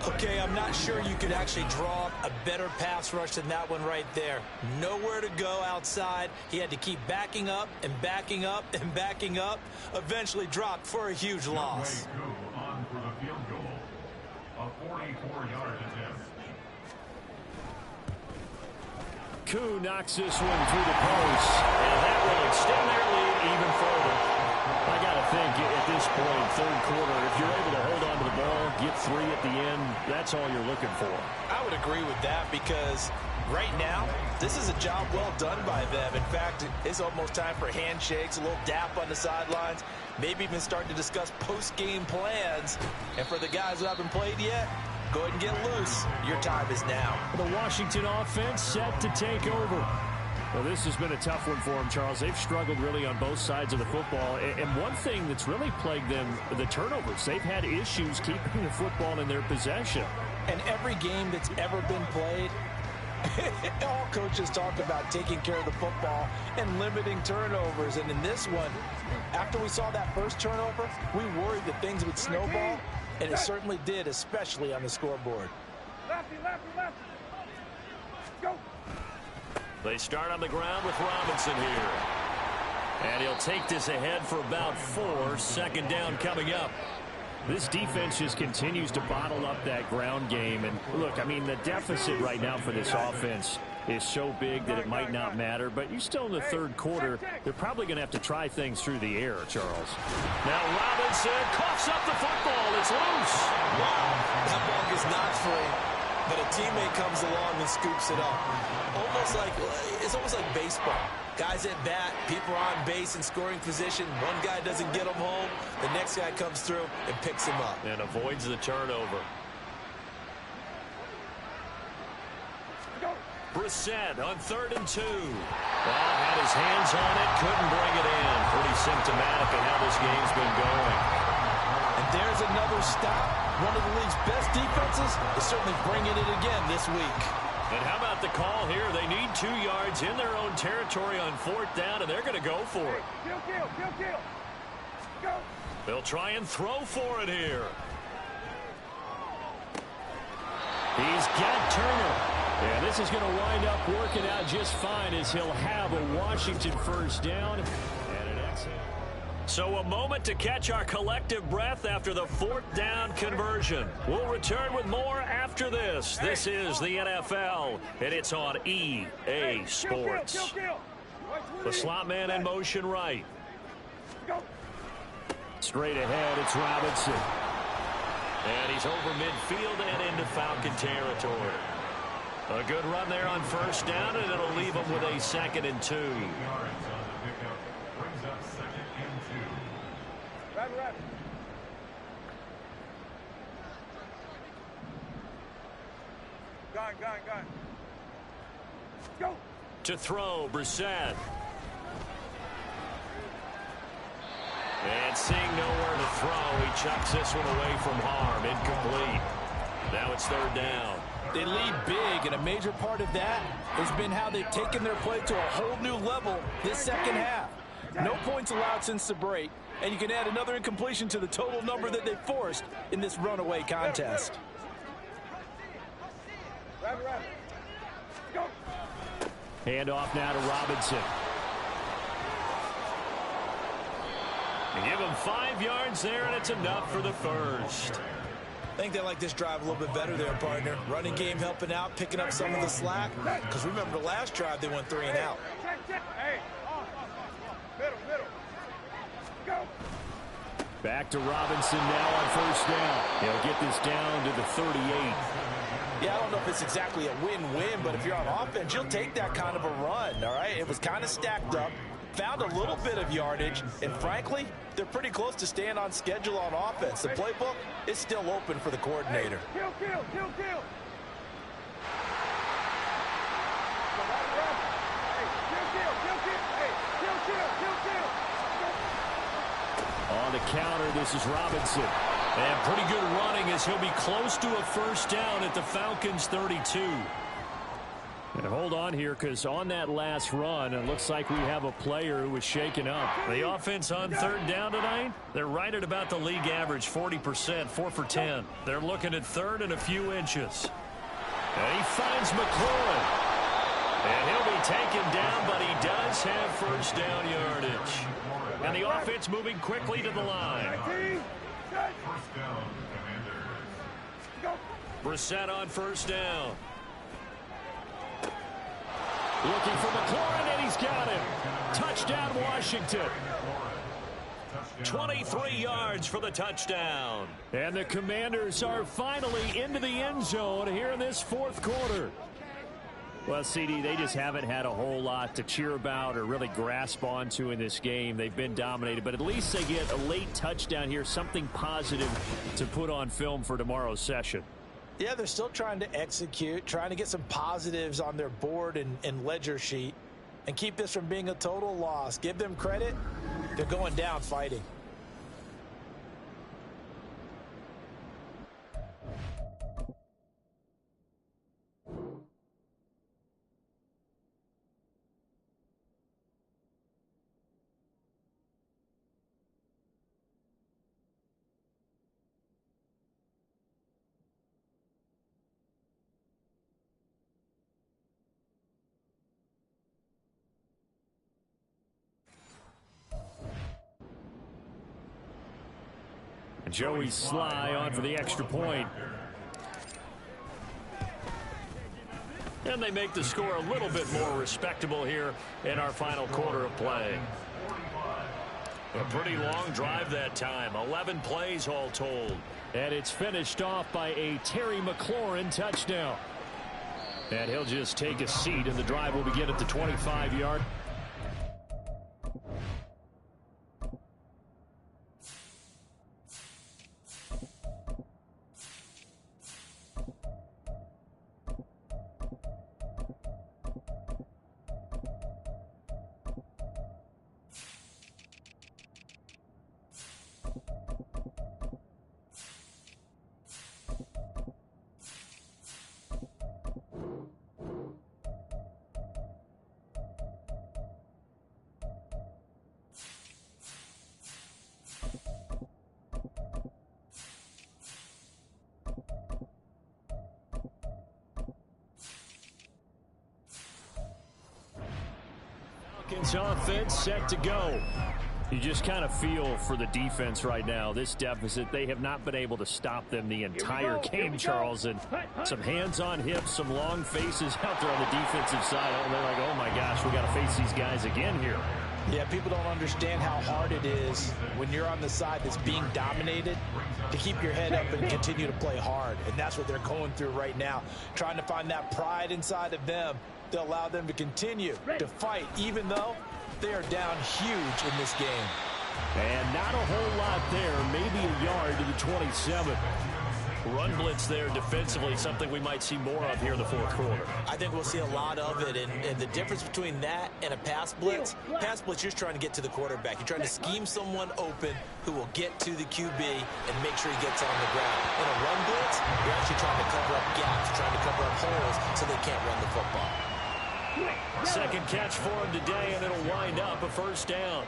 Okay, I'm not sure you could actually draw a better pass rush than that one right there. Nowhere to go outside. He had to keep backing up and backing up and backing up. Eventually dropped for a huge loss. On for the field goal. A 44-yard attempt. Koo knocks this one through the post. And that will extend their lead even further. I got to think at this point, third quarter, if you're able to hold on to the ball, get 3 at the end, that's all you're looking for. I would agree with that because right now, this is a job well done by them. In fact, it's almost time for handshakes, a little dap on the sidelines, maybe even starting to discuss post-game plans. And for the guys who haven't played yet, go ahead and get loose. Your time is now. The Washington offense set to take over. Well, this has been a tough one for them, Charles. They've struggled really on both sides of the football. And one thing that's really plagued them, the turnovers. They've had issues keeping the football in their possession. And every game that's ever been played, all coaches talk about taking care of the football and limiting turnovers. And in this one, after we saw that first turnover, we worried that things would snowball. And it certainly did, especially on the scoreboard. Lefty, lefty, lefty. Go. They start on the ground with Robinson here. And he'll take this ahead for about 4. 2nd down coming up. This defense just continues to bottle up that ground game. And look, I mean, the deficit right now for this offense is so big that it might not matter. But you're still in the third quarter. They're probably going to have to try things through the air, Charles. Now Robinson coughs up the football. It's loose. Wow, that ball is not free. But a teammate comes along and scoops it up. It's almost like baseball. Guys at bat, people are on base in scoring position. One guy doesn't get them home. The next guy comes through and picks him up. And avoids the turnover. Brissett on 3rd and 2. Well, had his hands on it, couldn't bring it in. Pretty symptomatic of how this game's been going. And there's another stop. One of the league's best defenses is certainly bringing it again this week. And how about the call here? They need 2 yards in their own territory on 4th down, and they're going to go for it. Kill. Go. They'll try and throw for it here. He's got Turner. And this is going to wind up working out just fine as he'll have a Washington first down and an exit. So a moment to catch our collective breath after the 4th down conversion. We'll return with more after this. This is the NFL, and it's on EA Sports. The slot man in motion right. Straight ahead, it's Robinson. And he's over midfield and into Falcon territory. A good run there on 1st down, and it'll leave him with a 2nd and 2. Go. To throw, Brissett. And seeing nowhere to throw, he chucks this one away from harm. Incomplete. Now it's third down. They lead big, and a major part of that has been how they've taken their play to a whole new level this second half. No points allowed since the break, and you can add another incompletion to the total number that they forced in this runaway contest. Hand off now to Robinson. And give him 5 yards there, and it's enough for the first. I think they like this drive a little bit better there, partner. Running game helping out, picking up some of the slack. Because remember the last drive, they went 3 and out. Back to Robinson now on first down. He'll get this down to the 38. Yeah, I don't know if it's exactly a win-win, but if you're on offense, you'll take that kind of a run, all right? It was kind of stacked up, found a little bit of yardage, and frankly, they're pretty close to staying on schedule on offense. The playbook is still open for the coordinator. On the counter, this is Robinson. And pretty good running as he'll be close to a first down at the Falcons' 32. And hold on here, because on that last run, it looks like we have a player who was shaken up. The offense on third down tonight, they're right at about the league average, 40%, 4 for 10. They're looking at third and a few inches. And he finds McLaurin. And he'll be taken down, but he does have first down yardage. And the offense moving quickly to the line. First down, Commanders. Brissett on first down. Looking for McLaurin, and he's got him. Touchdown, Washington. 23 yards for the touchdown. And the Commanders are finally into the end zone here in this fourth quarter. Well, CD, they just haven't had a whole lot to cheer about or really grasp onto in this game. They've been dominated, but at least they get a late touchdown here, something positive to put on film for tomorrow's session. Yeah, they're still trying to execute, trying to get some positives on their board and ledger sheet and keep this from being a total loss. Give them credit. They're going down fighting. Joey Sly on for the extra point. And they make the score a little bit more respectable here in our final quarter of play. A pretty long drive that time. 11 plays all told. And it's finished off by a Terry McLaurin touchdown. And he'll just take a seat, and the drive will begin at the 25-yard. Offense set to go. You just kind of feel for the defense right now. This deficit, they have not been able to stop them the entire game, Charles. And some hands on hips, some long faces out there on the defensive side. And they're like, oh my gosh, we got to face these guys again here. Yeah, people don't understand how hard it is when you're on the side that's being dominated to keep your head up and continue to play hard. And that's what they're going through right now, trying to find that pride inside of them to allow them to continue to fight, even though they are down huge in this game. And not a whole lot there, maybe a yard to the 27. Run blitz there defensively, something we might see more of here in the fourth quarter. I think we'll see a lot of it, and the difference between that and a pass blitz, you're just trying to get to the quarterback. You're trying to scheme someone open who will get to the QB and make sure he gets on the ground. In a run blitz, you're actually trying to cover up gaps, trying to cover up holes so they can't run the football. Second catch for him today, and it'll wind up a first down.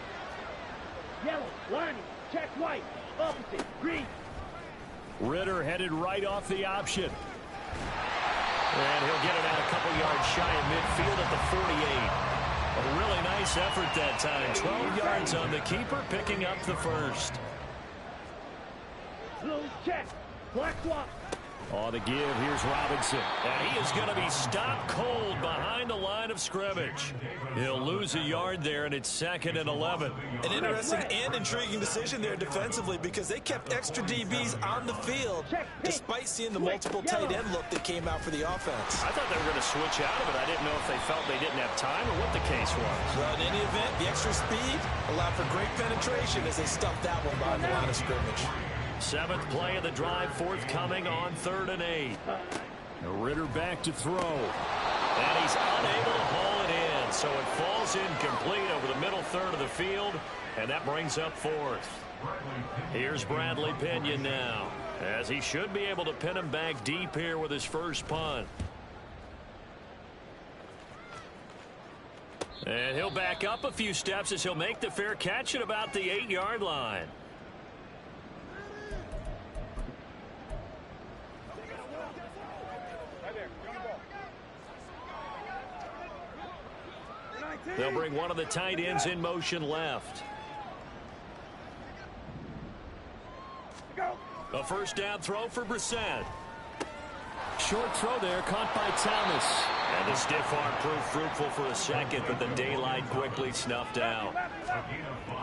Yellow, lining, check white, opposite, green. Ritter headed right off the option. And he'll get it out a couple yards shy of midfield at the 48. A really nice effort that time. 12 yards on the keeper, picking up the first. Blue check, black swap. On the give, here's Robinson. And he is going to be stopped cold behind the line of scrimmage. He'll lose a yard there, and it's 2nd and 11. An interesting and intriguing decision there defensively because they kept extra DBs on the field despite seeing the multiple tight end look that came out for the offense. I thought they were going to switch out of it. I didn't know if they felt they didn't have time or what the case was. Well, in any event, the extra speed allowed for great penetration as they stuffed that one behind the line of scrimmage. 7th play of the drive, forthcoming on 3rd and 8. Ritter back to throw. And he's unable to haul it in. So it falls incomplete over the middle third of the field. And that brings up 4th. Here's Bradley Pinion now, as he should be able to pin him back deep here with his first punt. And he'll back up a few steps as he'll make the fair catch at about the 8-yard line. They'll bring one of the tight ends in motion left. A first down throw for Brissett. Short throw there, caught by Thomas. And the stiff arm proved fruitful for a second, but the daylight quickly snuffed out.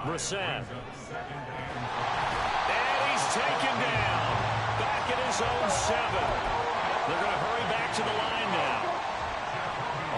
Brissett. And he's taken down. Back at his own 7. They're going to hurry back to the line now.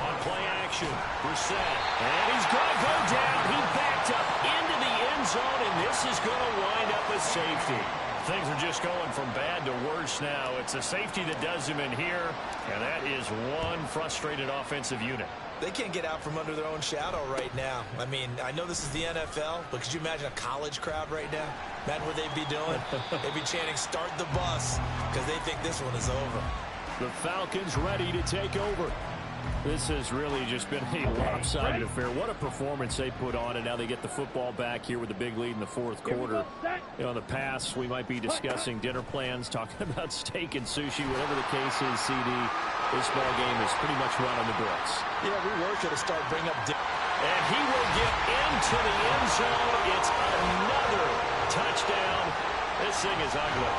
On play action, Brissett. And he's going to go down. He backed up into the end zone, and this is going to wind up a safety. Things are just going from bad to worse now. It's a safety that does him in here, and that is one frustrated offensive unit. They can't get out from under their own shadow right now. I mean, I know this is the NFL, but could you imagine a college crowd right now? Imagine what they'd be doing. They'd be chanting, "Start the bus," because they think this one is over. The Falcons ready to take over. This has really just been a lopsided affair. What a performance they put on, and now they get the football back here with a big lead in the fourth quarter. You know, in the past, we might be discussing dinner plans, talking about steak and sushi, whatever the case is, CD. This ball game is pretty much run on the books. Yeah, we were going to start bring up. And he will get into the end zone. It's another touchdown. This thing is ugly.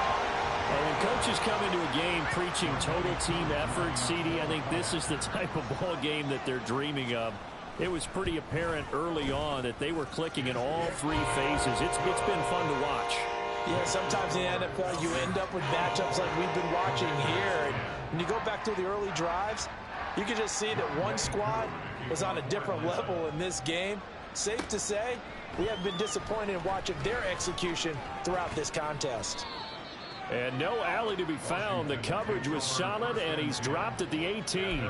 And when coaches come into a game preaching total team effort, CD, I think this is the type of ball game that they're dreaming of. It was pretty apparent early on that they were clicking in all 3 phases. It's been fun to watch. Yeah, sometimes in the NFL you end up with matchups like we've been watching here. And when you go back through the early drives, you can just see that one squad was on a different level in this game. Safe to say, we have been disappointed in watching their execution throughout this contest. And no alley to be found. The coverage was solid, and he's dropped at the 18.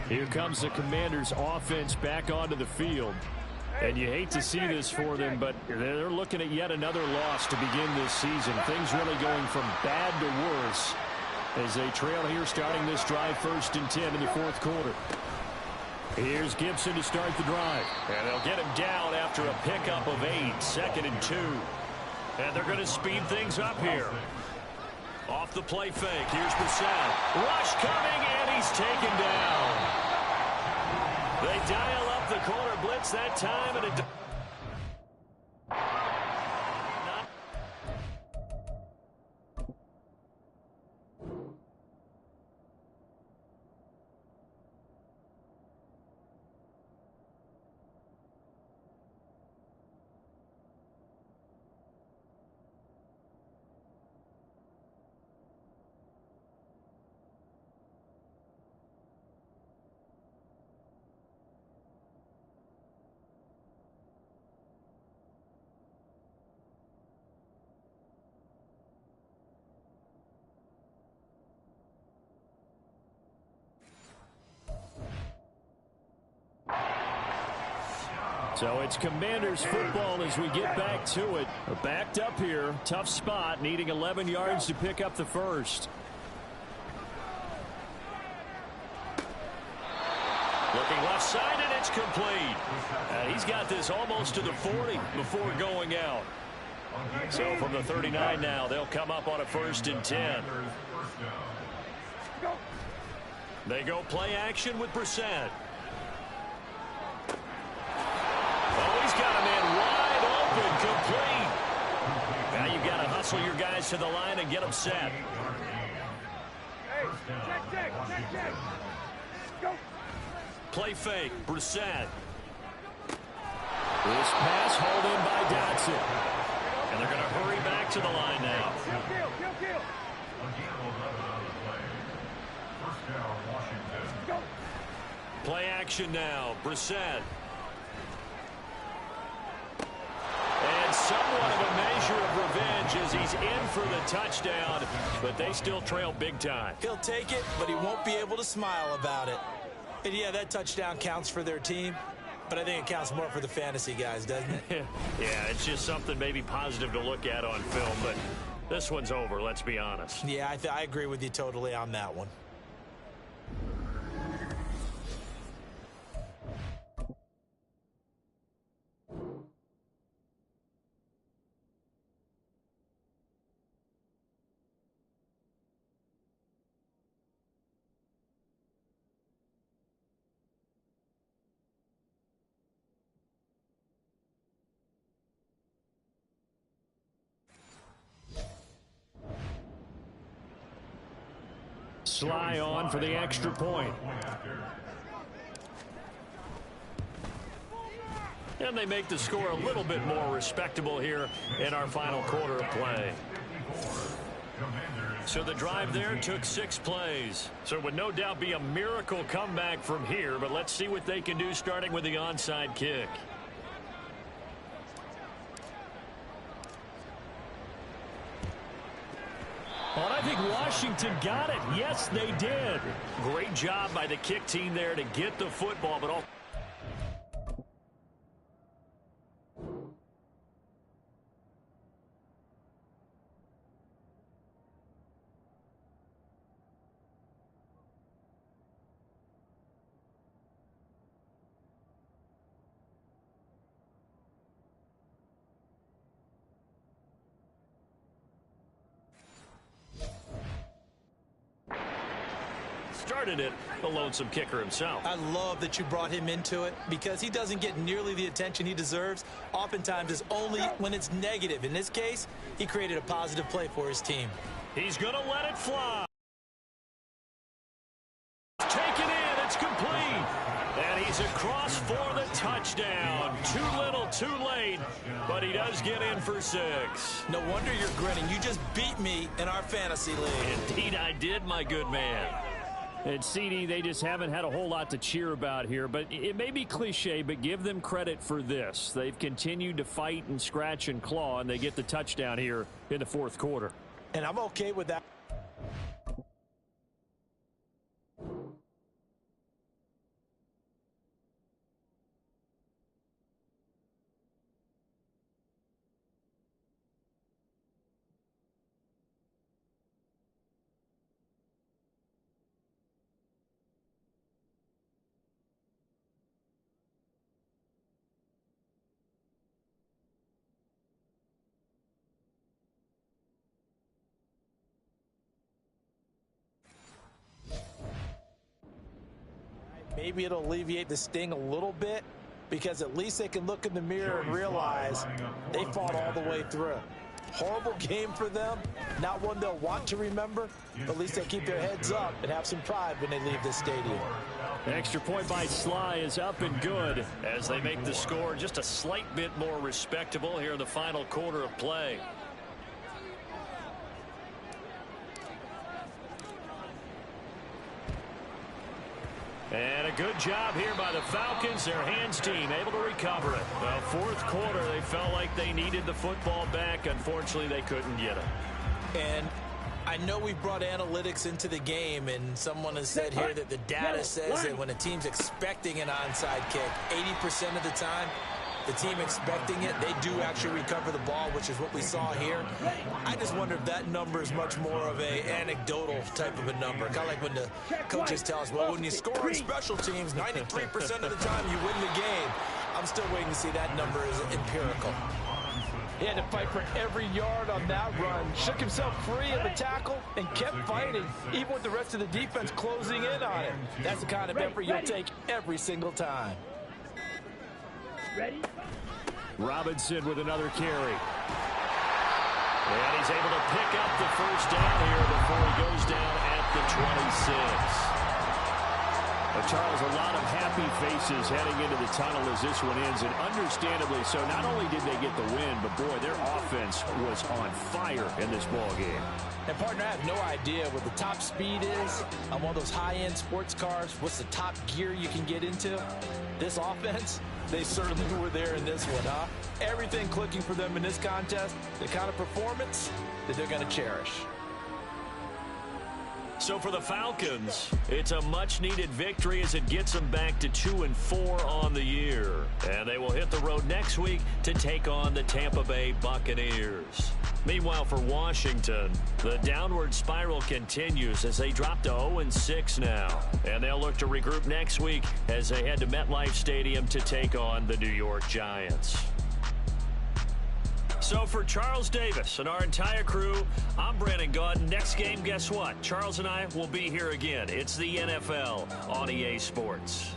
Here comes the Commanders' offense back onto the field. And you hate to see this for them, but they're looking at yet another loss to begin this season. Things really going from bad to worse as they trail here starting this drive 1st and 10 in the fourth quarter. Here's Gibson to start the drive. And they'll get him down after a pickup of 8, 2nd and 2. And they're going to speed things up here. Off the play fake, here's Brissett. Rush coming, and he's taken down. They dial up the corner blitz that time, and it... So it's Commanders football as we get back to it. Backed up here. Tough spot. Needing 11 yards to pick up the first. Looking left side, and it's complete. He's got this almost to the 40 before going out. So from the 39 now, they'll come up on a 1st and 10. They go play action with Brissett. Oh, he's got a man wide open, complete. Now you've got to hustle your guys to the line and get them set. Check. Go. Play fake, Brissett. This pass hauled in by Dotson. And they're going to hurry back to the line now. Kill. Play action now, Brissett. And somewhat of a measure of revenge as he's in for the touchdown, but they still trail big time. He'll take it, but he won't be able to smile about it. And yeah, that touchdown counts for their team, but I think it counts more for the fantasy guys, doesn't it? Yeah, it's just something maybe positive to look at on film, but this one's over, let's be honest. Yeah, I agree with you totally on that one. Sly on for the extra point. And they make the score a little bit more respectable here in our final quarter of play. So the drive there took 6 plays. So it would no doubt be a miracle comeback from here, but let's see what they can do starting with the onside kick. Well, I think Washington got it. Yes, they did. Great job by the kick team there to get the football, but all. Started it, the lonesome kicker himself. I love that you brought him into it because he doesn't get nearly the attention he deserves. Oftentimes it's only when it's negative. In this case, he created a positive play for his team. He's going to let it fly. Take it in, it's complete. And he's across for the touchdown. Too little, too late, but he does get in for 6. No wonder you're grinning. You just beat me in our fantasy league. Indeed I did, my good man. And CD, they just haven't had a whole lot to cheer about here, but it may be cliche, but give them credit for this. They've continued to fight and scratch and claw, and they get the touchdown here in the 4th quarter. And I'm okay with that. Maybe it'll alleviate the sting a little bit because at least they can look in the mirror and realize they fought all the way through. Horrible game for them, not one they'll want to remember, but at least they'll keep their heads up and have some pride when they leave this stadium. The extra point by Sly is up and good as they make the score just a slight bit more respectable here in the final quarter of play. And a good job here by the Falcons. Their hands team able to recover it. Well, 4th quarter, they felt like they needed the football back. Unfortunately, they couldn't get it. And I know we brought analytics into the game, and someone has said here that the data says that when a team's expecting an onside kick, 80% of the time, the team expecting it, they do actually recover the ball, which is what we saw here. I just wonder if that number is much more of a anecdotal type of a number. Kind of like when the coaches tell us, well, when you score on special teams, 93% of the time you win the game. I'm still waiting to see that number is empirical. He had to fight for every yard on that run. Shook himself free of the tackle and kept fighting, even with the rest of the defense closing in on him. That's the kind of effort you'll take every single time. Ready? Robinson with another carry. And he's able to pick up the first down here before he goes down at the 26. Charles, a lot of happy faces heading into the tunnel as this one ends, and understandably so. Not only did they get the win, but boy, their offense was on fire in this ball game. And partner, I have no idea what the top speed is on one of those high-end sports cars. What's the top gear you can get into? This offense, they certainly were there in this one, huh? Everything clicking for them in this contest, the kind of performance that they're going to cherish. So for the Falcons, it's a much-needed victory as it gets them back to 2-4 on the year. And they will hit the road next week to take on the Tampa Bay Buccaneers. Meanwhile, for Washington, the downward spiral continues as they drop to 0-6 now. And they'll look to regroup next week as they head to MetLife Stadium to take on the New York Giants. So for Charles Davis and our entire crew, I'm Brandon Gaudin. Next game, guess what? Charles and I will be here again. It's the NFL on EA Sports.